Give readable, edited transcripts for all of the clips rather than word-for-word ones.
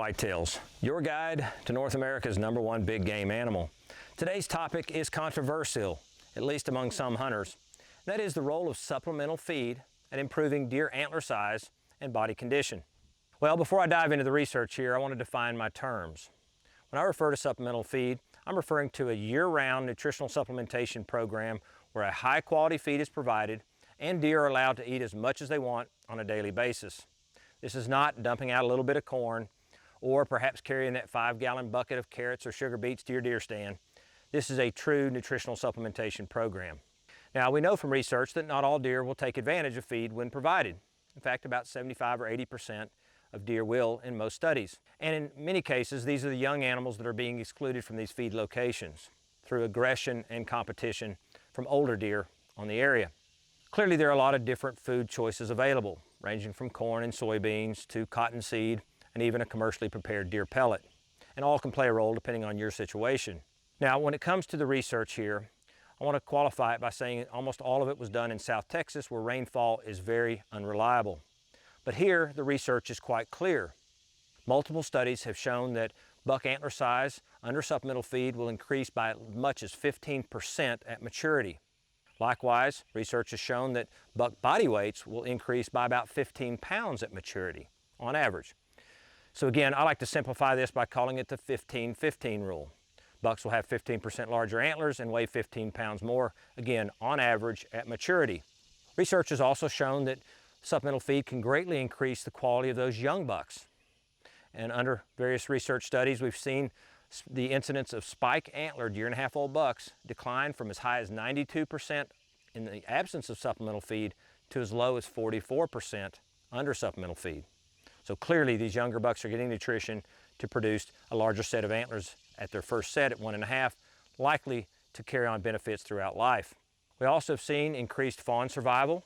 Whitetails, your guide to North America's #1 big game animal. Today's topic is controversial, at least among some hunters. That is the role of supplemental feed at improving deer antler size and body condition. Well, before I dive into the research here, I want to define my terms. When I refer to supplemental feed, I'm referring to a year-round nutritional supplementation program where a high-quality feed is provided and deer are allowed to eat as much as they want on a daily basis. This is not dumping out a little bit of corn or perhaps carrying that 5-gallon bucket of carrots or sugar beets to your deer stand. This is a true nutritional supplementation program. Now, we know from research that not all deer will take advantage of feed when provided. In fact, about 75 or 80% of deer will in most studies. And in many cases, these are the young animals that are being excluded from these feed locations through aggression and competition from older deer on the area. Clearly, there are a lot of different food choices available, ranging from corn and soybeans to cottonseed and even a commercially prepared deer pellet. And all can play a role depending on your situation. Now, when it comes to the research here, I want to qualify it by saying almost all of it was done in South Texas, where rainfall is very unreliable. But here, the research is quite clear. Multiple studies have shown that buck antler size under supplemental feed will increase by as much as 15% at maturity. Likewise, research has shown that buck body weights will increase by about 15 pounds at maturity on average. So again, I like to simplify this by calling it the 15-15 rule. Bucks will have 15% larger antlers and weigh 15 pounds more, again, on average at maturity. Research has also shown that supplemental feed can greatly increase the quality of those young bucks. And under various research studies, we've seen the incidence of spike antlered year-and-a-half-old bucks decline from as high as 92% in the absence of supplemental feed to as low as 44% under supplemental feed. So clearly these younger bucks are getting nutrition to produce a larger set of antlers at their first set at 1.5, likely to carry on benefits throughout life. We also have seen increased fawn survival,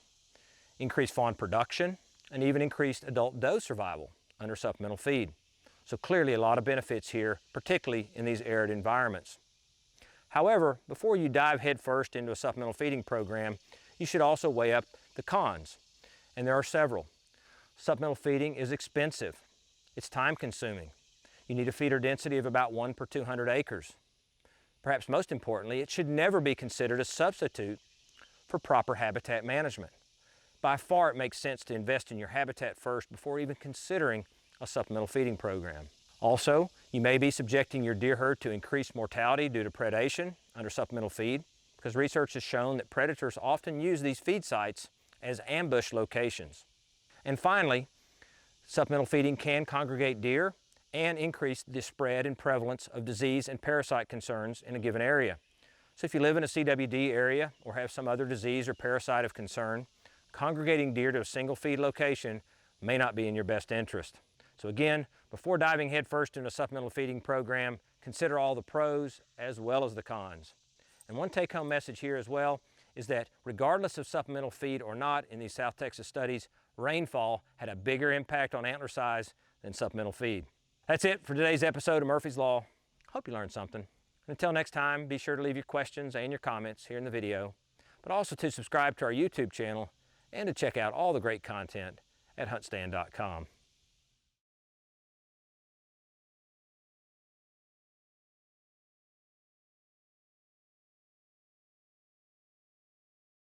increased fawn production, and even increased adult doe survival under supplemental feed. So clearly a lot of benefits here, particularly in these arid environments. However, before you dive headfirst into a supplemental feeding program, you should also weigh up the cons, and there are several. Supplemental feeding is expensive. It's time-consuming. You need a feeder density of about 1 per 200 acres. Perhaps most importantly, it should never be considered a substitute for proper habitat management. By far, it makes sense to invest in your habitat first before even considering a supplemental feeding program. Also, you may be subjecting your deer herd to increased mortality due to predation under supplemental feed, because research has shown that predators often use these feed sites as ambush locations. And finally, supplemental feeding can congregate deer and increase the spread and prevalence of disease and parasite concerns in a given area. So if you live in a CWD area or have some other disease or parasite of concern, congregating deer to a single feed location may not be in your best interest. So again, before diving headfirst into a supplemental feeding program, consider all the pros as well as the cons. And one take-home message here as well is that regardless of supplemental feed or not in these South Texas studies, rainfall had a bigger impact on antler size than supplemental feed. That's it for today's episode of Murphy's Law. Hope you learned something. And until next time, be sure to leave your questions and your comments here in the video, but also to subscribe to our YouTube channel and to check out all the great content at huntstand.com.